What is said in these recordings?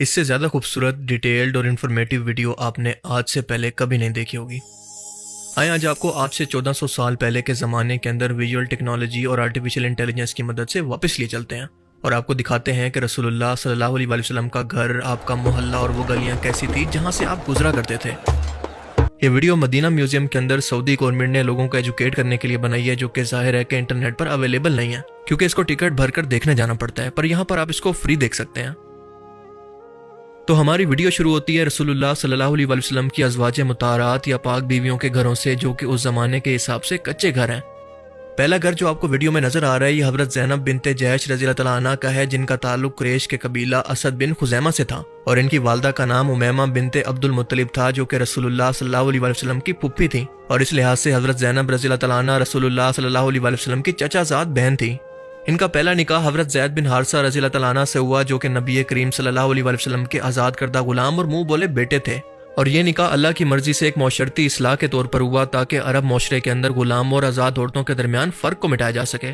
اس سے زیادہ خوبصورت، ڈیٹیلڈ اور انفارمیٹیو ویڈیو آپ نے آج سے پہلے کبھی نہیں دیکھی ہوگی۔ آئیں آج آپ کو آج سے 1400 سال پہلے کے زمانے کے اندر ویژول ٹیکنالوجی اور آرٹیفیشل انٹیلیجنس کی مدد سے واپس لیے چلتے ہیں اور آپ کو دکھاتے ہیں کہ رسول اللہ صلی اللہ علیہ وسلم کا گھر، آپ کا محلہ اور وہ گلیاں کیسی تھی جہاں سے آپ گزرا کرتے تھے۔ یہ ویڈیو مدینہ میوزیم کے اندر سعودی گورنمنٹ نے لوگوں کو ایجوکیٹ کرنے کے لیے بنائی ہے، جو کہ ظاہر ہے کہ انٹرنیٹ پر اویلیبل نہیں ہے کیونکہ اس کو ٹکٹ بھر کر دیکھنے جانا پڑتا ہے، پر یہاں پر آپ اس کو فری دیکھ سکتے ہیں۔ تو ہماری ویڈیو شروع ہوتی ہے رسول اللہ صلی اللہ علیہ وسلم کی ازواج مطہرات یا پاک بیویوں کے گھروں سے، جو کہ اس زمانے کے حساب سے کچے گھر ہیں۔ پہلا گھر جو آپ کو ویڈیو میں نظر آ رہا ہے یہ حضرت زینب بنت جحش رضی اللہ تعالیٰ عنہ کا ہے، جن کا تعلق قریش کے قبیلہ اسد بن خزیمہ سے تھا، اور ان کی والدہ کا نام امیمہ بنت عبد المطلب تھا، جو کہ رسول اللہ صلی اللہ علیہ وسلم کی پھپھی تھی، اور اس لحاظ سے حضرت زینب رضی اللہ تعالیٰ عنہ رسول اللہ صلی اللہ علیہ وسلم کی چچا زاد بہن تھی۔ ان کا پہلا نکاح حضرت زید بن حارثہ رضی اللہ تعالیٰ عنہ سے ہوا، جو کہ نبی کریم صلی اللہ علیہ وسلم کے آزاد کردہ غلام اور منہ بولے بیٹے تھے، اور یہ نکاح اللہ کی مرضی سے ایک معاشرتی اصلاح کے طور پر ہوا تاکہ عرب معاشرے کے اندر غلام اور آزاد عورتوں کے درمیان فرق کو مٹایا جا سکے۔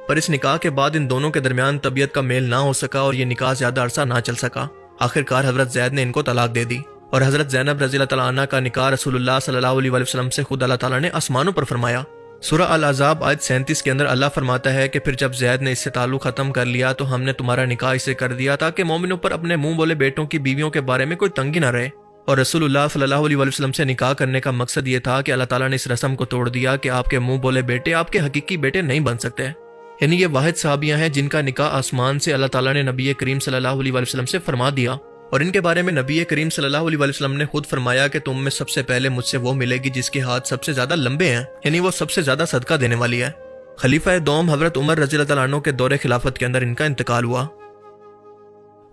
پر اس نکاح کے بعد ان دونوں کے درمیان طبیعت کا میل نہ ہو سکا اور یہ نکاح زیادہ عرصہ نہ چل سکا۔ آخر کار حضرت زید نے ان کو طلاق دے دی، اور حضرت زینب رضی اللہ تعالیٰ عنہ کا نکاح رسول اللہ صلی اللہ علیہ وسلم سے خود اللہ تعالیٰ نے آسمانوں پر فرمایا۔ سورہ الاحزاب آیت 37 کے اندر اللہ فرماتا ہے کہ پھر جب زید نے اس سے تعلق ختم کر لیا تو ہم نے تمہارا نکاح اسے کر دیا تاکہ مومنوں پر اپنے منہ بولے بیٹوں کی بیویوں کے بارے میں کوئی تنگی نہ رہے۔ اور رسول اللہ صلی اللہ علیہ وسلم سے نکاح کرنے کا مقصد یہ تھا کہ اللہ تعالیٰ نے اس رسم کو توڑ دیا کہ آپ کے منہ بولے بیٹے آپ کے حقیقی بیٹے نہیں بن سکتے۔ یعنی یہ واحد صحابیاں ہیں جن کا نکاح آسمان سے اللہ تعالیٰ نے نبی کریم صلی اللہ علیہ وسلم سے فرما دیا، اور ان کے بارے میں نبی کریم صلی اللہ علیہ وسلم نے خود فرمایا کہ تم میں سب سے پہلے مجھ سے وہ ملے گی جس کے ہاتھ سب سے زیادہ لمبے ہیں، یعنی وہ سب سے زیادہ صدقہ دینے والی ہے۔ خلیفہ دوم حضرت عمر رضی اللہ تعالیٰ عنہ کے دور خلافت کے اندر ان کا انتقال ہوا۔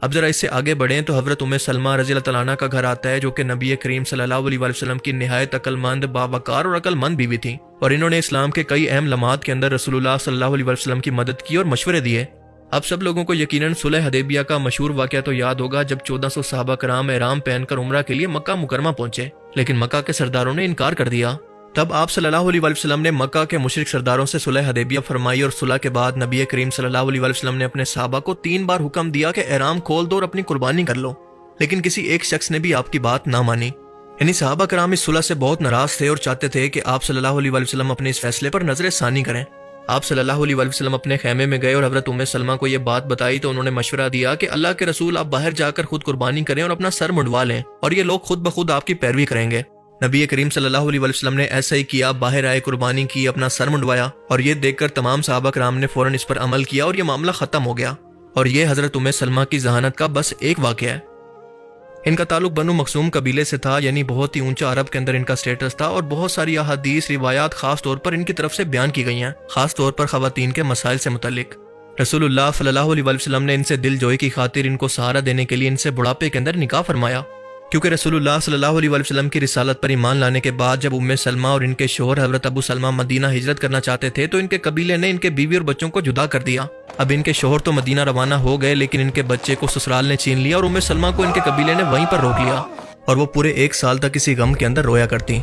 اب ذرا اس سے آگے بڑھیں تو حضرت ام سلمہ رضی اللہ تعالیٰ عنہ کا گھر آتا ہے، جو کہ نبی کریم صلی اللہ علیہ وسلم کی نہایت عقل مند، باوقار اور عقل مند بیوی تھی، اور انہوں نے اسلام کے کئی اہم لمحات کے اندر رسول اللہ صلی اللہ علیہ وسلم کی مدد کی اور مشورے دیے۔ اب سب لوگوں کو یقیناً صلح حدیبیہ کا مشہور واقعہ تو یاد ہوگا، جب 1400 صحابہ کرام احرام پہن کر عمرہ کے لیے مکہ مکرمہ پہنچے، لیکن مکہ کے سرداروں نے انکار کر دیا۔ تب آپ صلی اللہ علیہ وسلم نے مکہ کے مشرک سرداروں سے صلح حدیبیہ فرمائی، اور صلح کے بعد نبی کریم صلی اللہ علیہ وسلم نے اپنے صحابہ کو 3 بار حکم دیا کہ احرام کھول دو اور اپنی قربانی کر لو، لیکن کسی ایک شخص نے بھی آپ کی بات نہ مانی۔ یعنی صحابہ کرام اس صلح سے بہت ناراض تھے اور چاہتے تھے کہ آپ صلی اللہ علیہ وسلم اپنے اس فیصلے پر نظر ثانی کریں۔ آپ صلی اللہ علیہ وسلم اپنے خیمے میں گئے اور حضرت ام سلمہ کو یہ بات بتائی تو انہوں نے مشورہ دیا کہ اللہ کے رسول آپ باہر جا کر خود قربانی کریں اور اپنا سر منڈوا لیں، اور یہ لوگ خود بخود آپ کی پیروی کریں گے۔ نبی کریم صلی اللہ علیہ وسلم نے ایسا ہی کیا، باہر آئے، قربانی کی، اپنا سر منڈوایا، اور یہ دیکھ کر تمام صحابہ کرام نے فوراً اس پر عمل کیا اور یہ معاملہ ختم ہو گیا۔ اور یہ حضرت ام سلمہ کی ذہانت کا بس ایک واقعہ ہے۔ ان کا تعلق بنو مخزوم قبیلے سے تھا، یعنی بہت ہی اونچا عرب کے اندر ان کا سٹیٹس تھا، اور بہت ساری احادیث روایات خاص طور پر ان کی طرف سے بیان کی گئی ہیں، خاص طور پر خواتین کے مسائل سے متعلق۔ رسول اللہ صلی اللہ علیہ وسلم نے ان سے دل جوئی کی خاطر ان کو سہارا دینے کے لیے ان سے بڑھاپے کے اندر نکاح فرمایا، کیونکہ رسول اللہ صلی اللہ علیہ وسلم کی رسالت پر ایمان لانے کے بعد جب ام سلمہ اور ان کے شوہر حضرت ابو سلمہ مدینہ ہجرت کرنا چاہتے تھے تو ان کے قبیلے نے ان کے بیوی اور بچوں کو جدا کر دیا۔ اب ان کے شوہر تو مدینہ روانہ ہو گئے، لیکن ان کے بچے کو سسرال نے چھین لیا، اور ام سلمہ کو ان کے قبیلے نے وہیں پر روک لیا، اور وہ پورے 1 سال تک اسی غم کے اندر رویا کرتی۔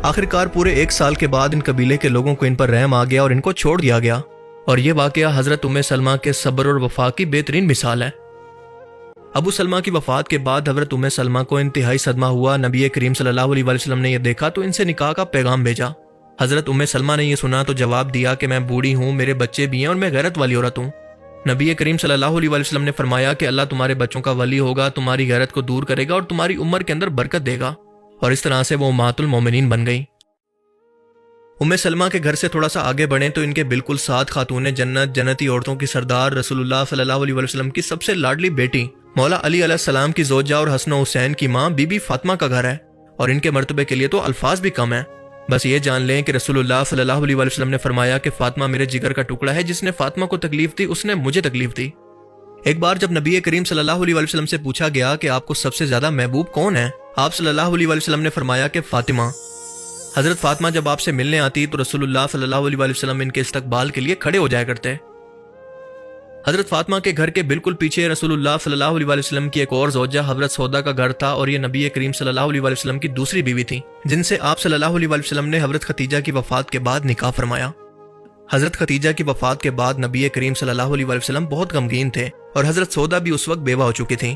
آخر کار پورے 1 سال کے بعد ان قبیلے کے لوگوں کو ان پر رحم آ گیا اور ان کو چھوڑ دیا گیا، اور یہ واقعہ حضرت ام سلمہ کے صبر اور وفا کی بہترین مثال ہے۔ ابو سلمہ کی وفات کے بعد حضرت ام سلمہ کو انتہائی صدمہ ہوا۔ نبی کریم صلی اللہ علیہ وسلم نے یہ دیکھا تو ان سے نکاح کا پیغام بھیجا۔ حضرت ام سلمہ نے یہ سنا تو جواب دیا کہ میں بوڑھی ہوں، میرے بچے بھی ہیں، اور میں غیرت والی عورت ہوں۔ نبی کریم صلی اللہ علیہ وسلم نے فرمایا کہ اللہ تمہارے بچوں کا ولی ہوگا، تمہاری غیرت کو دور کرے گا اور تمہاری عمر کے اندر برکت دے گا، اور اس طرح سے وہ امہات المومنین بن گئی۔ ام سلمہ کے گھر سے تھوڑا سا آگے بڑھیں تو ان کے بالکل ساتھ خاتون جنت، جنتی عورتوں کی سردار، رسول اللہ صلی اللہ علیہ وسلم کی سب سے لاڈلی بیٹی مولا علی علیہ السلام کی زوجہ اور حسن و حسین کی ماں بی بی فاطمہ کا گھر ہے، اور ان کے مرتبے کے لیے تو الفاظ بھی کم ہیں۔ بس یہ جان لیں کہ رسول اللہ صلی اللہ علیہ وسلم نے فرمایا کہ فاطمہ میرے جگر کا ٹکڑا ہے، جس نے فاطمہ کو تکلیف دی اس نے مجھے تکلیف دی۔ ایک بار جب نبی کریم صلی اللہ علیہ وسلم سے پوچھا گیا کہ آپ کو سب سے زیادہ محبوب کون ہے، آپ صلی اللہ علیہ وسلم نے فرمایا کہ فاطمہ۔ حضرت فاطمہ جب آپ سے ملنے آتی تو رسول اللہ صلی اللہ علیہ وسلم ان کے استقبال کے لیے کھڑے ہو جایا کرتے۔ حضرت فاطمہ کے گھر کے بالکل پیچھے رسول اللہ صلی اللہ علیہ وسلم کی ایک اور زوجہ حضرت سودا کا گھر تھا، اور یہ نبی کریم صلی اللہ علیہ وسلم کی دوسری بیوی تھی، جن سے آپ صلی اللہ علیہ وسلم نے حضرت خدیجہ کی وفات کے بعد نکاح فرمایا۔ حضرت خدیجہ کی وفات کے بعد نبی کریم صلی اللہ علیہ وسلم بہت غمگین تھے، اور حضرت سودا بھی اس وقت بیوہ ہو چکی تھیں۔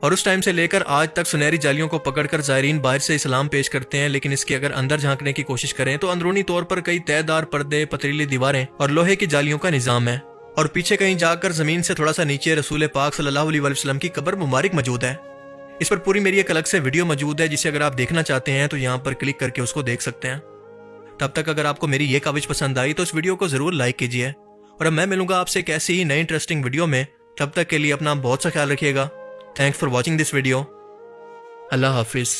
اور اس ٹائم سے لے کر آج تک سنہری جالیوں کو پکڑ کر زائرین باہر سے اسلام پیش کرتے ہیں، لیکن اس کے اگر اندر جھانکنے کی کوشش کریں تو اندرونی طور پر کئی تہہ دار پردے، پتریلی دیواریں اور لوہے کی جالیوں کا نظام ہے، اور پیچھے کہیں جا کر زمین سے تھوڑا سا نیچے رسول پاک صلی اللہ علیہ وسلم کی قبر مبارک موجود ہے۔ اس پر پوری میری ایک الگ سے ویڈیو موجود ہے، جسے اگر آپ دیکھنا چاہتے ہیں تو یہاں پر کلک کر کے اس کو دیکھ سکتے ہیں۔ تب تک اگر آپ کو میری یہ کاوش پسند آئی تو اس ویڈیو کو ضرور لائک کیجیے، اور اب میں ملوں گا آپ سے ایک ایسی ہی نئی انٹرسٹنگ ویڈیو میں۔ تب تک کے لیے اپنا بہت سا خیال رکھیے گا۔ Thanks for watching this video. اللہ حافظ۔